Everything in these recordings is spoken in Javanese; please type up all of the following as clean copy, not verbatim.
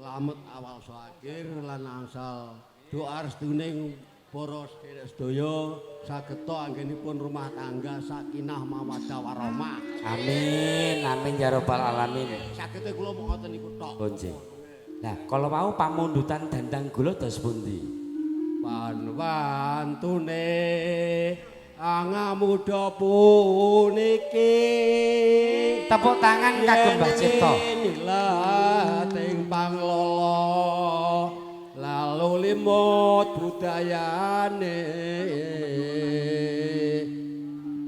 Slamet awal akhir lan angsal doa restuning para sedaya sageta anggenipun rumah tangga sakinah mawaddah warahmah. Amin, amin ya rabbal alamin. Sagete kula mung ngoten niku tok. Oh nggih. Nah, kalau mau pamundutan dandang gula dos pundi? Panwantune angamuda puniki Tepuk tangan kagem Mbah Cipto. Nilating panglolo lalu limut budayane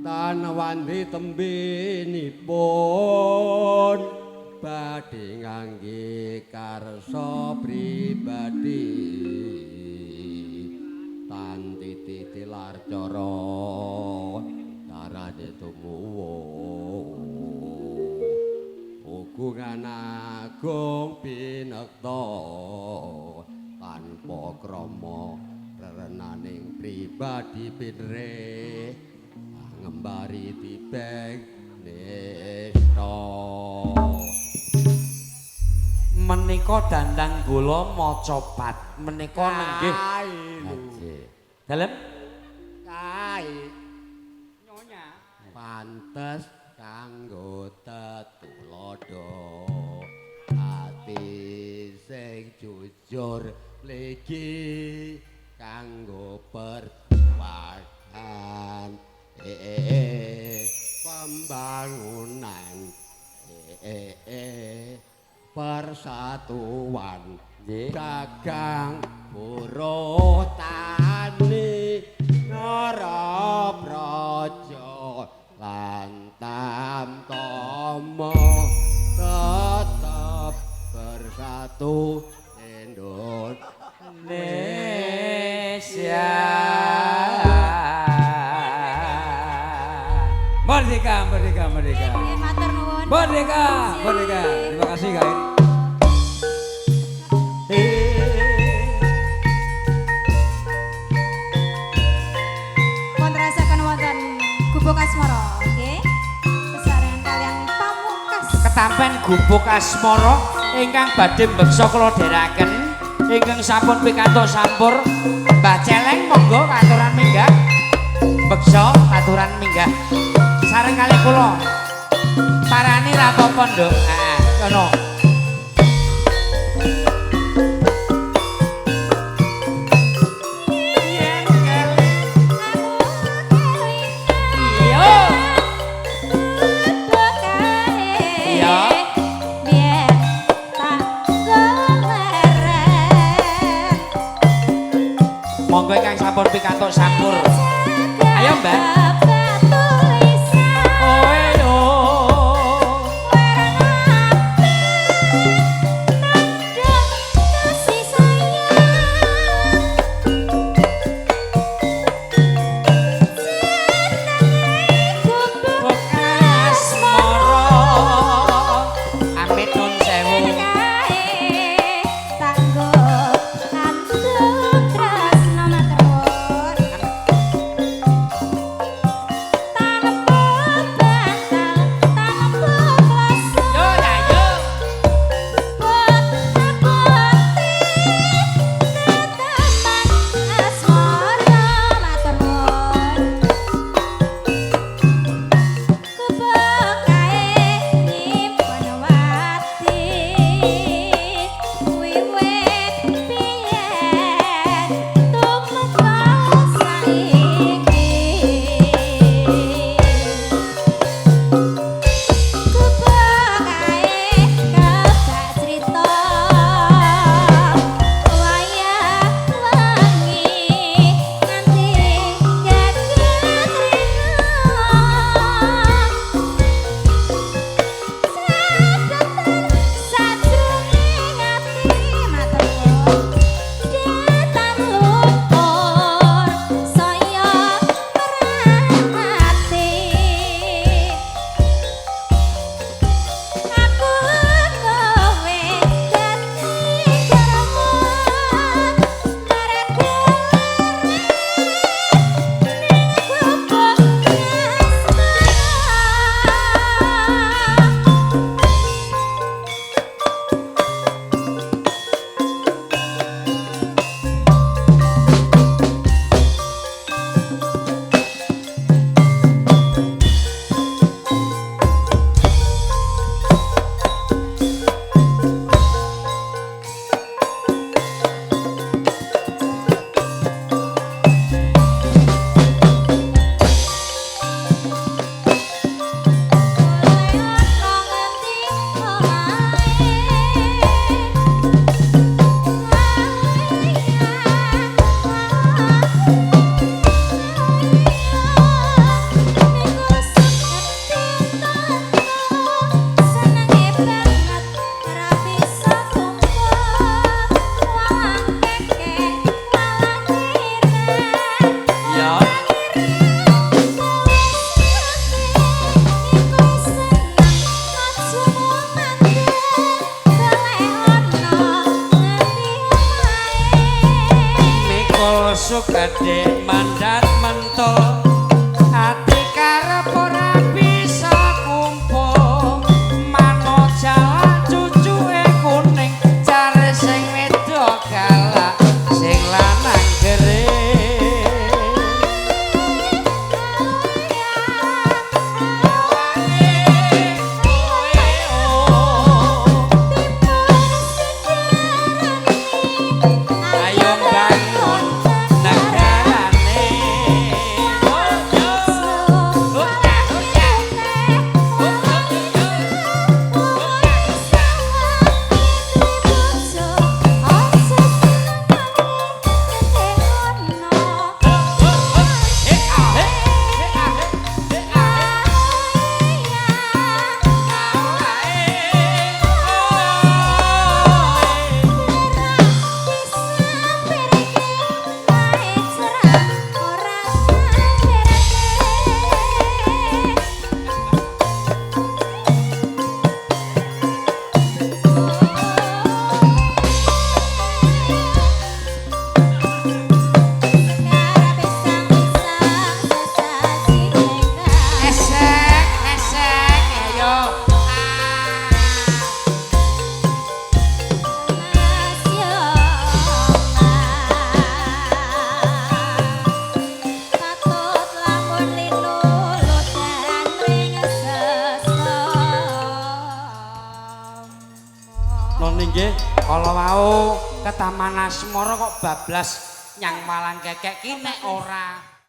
tanawandi tembinipun badhe ngangge karsa pribadi tanti titilar cara darane tumuwuh hubungan agung pinekta tanpa krama rerenaning pribadi pinre ngembari tibeng nesta Menika dandang gula maca pat menika nenggih nggih. Dalem kae nyonya pantes kanggo tetulada ati sing jujur mligi kanggo perjuangan pembangunan persatuan dagang buruh tani nara praja lan tamtama tetap bersatu Indonesia. Merdeka, merdeka, merdeka. Matur nuwun. Merdeka, merdeka. Terima kasih Kak. Kontrasaken wonten Gubuk Asmara, nggih. Besarengan kalian pamungkas. ketampen gubuk asmara ingkang badhe beksa kula dherekaken ingkang sampun pikantuk sampur Mbah Celeng monggo aturan minggah beksa aturan minggah sareng kali kula parani ra apa-apa nduk ngono monggo ingkang sampun pikantuk sampur ayo Mbak susu gede mandat mentul ati karep ora bisa kumpul manut jalan cucuke kuning cari sing wedok galak sing lanang gering ayo bangun negarane nggih kala wau ke Taman Asmara kok bablas nyang Malang kekek ki nek ora